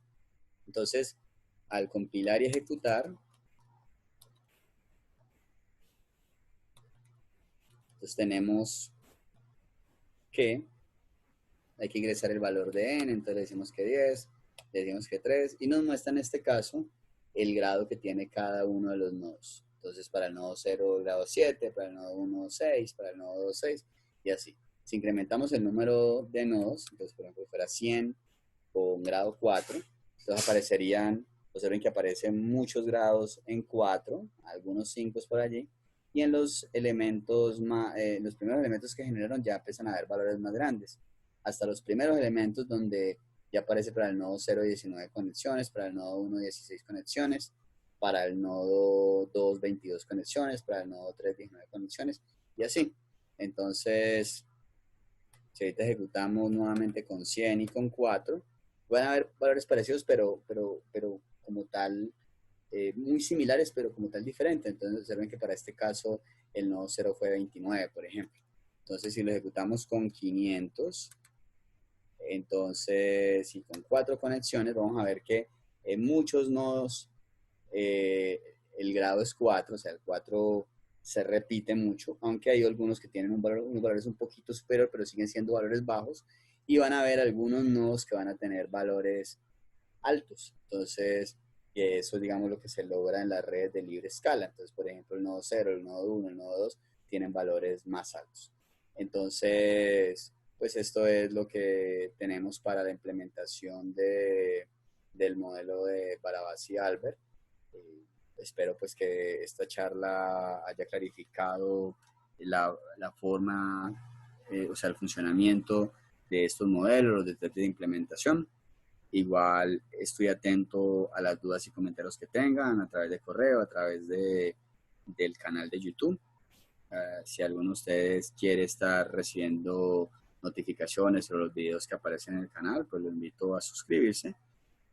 Entonces, al compilar y ejecutar, entonces tenemos que hay que ingresar el valor de n, entonces le decimos que 10, le decimos que 3, y nos muestra en este caso el grado que tiene cada uno de los nodos. Entonces para el nodo 0 grado 7, para el nodo 1 6, para el nodo 2 6, y así. Si incrementamos el número de nodos, entonces por ejemplo fuera 100 con grado 4, entonces aparecerían, observen que aparecen muchos grados en 4, algunos 5 por allí, y en los elementos los primeros elementos que generaron ya empiezan a haber valores más grandes, hasta los primeros elementos donde ya aparece para el nodo 0 19 conexiones, para el nodo 1 16 conexiones, para el nodo 2 22 conexiones, para el nodo 3 19 conexiones, y así. Entonces, si ahorita ejecutamos nuevamente con 100 y con 4, van a haber valores parecidos, pero como tal, muy similares, pero como tal diferente. Entonces observen que para este caso el nodo 0 fue 29, por ejemplo. Entonces si lo ejecutamos con 500, entonces si con 4 conexiones, vamos a ver que en muchos nodos el grado es 4, o sea, el 4 se repite mucho, aunque hay algunos que tienen unos valores un poquito superior, pero siguen siendo valores bajos, y van a haber algunos nodos que van a tener valores altos. Entonces, eso es, digamos, lo que se logra en la red de libre escala. Entonces, por ejemplo, el nodo 0, el nodo 1, el nodo 2 tienen valores más altos. Entonces, pues esto es lo que tenemos para la implementación del modelo de Barabás y Albert. Espero pues que esta charla haya clarificado la forma, o sea, el funcionamiento de estos modelos, los detalles de implementación. Igual estoy atento a las dudas y comentarios que tengan a través de correo, a través del canal de YouTube. Si alguno de ustedes quiere estar recibiendo notificaciones sobre los videos que aparecen en el canal, pues lo invito a suscribirse.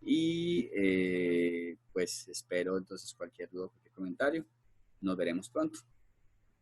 Y pues espero entonces cualquier duda, cualquier comentario. Nos veremos pronto.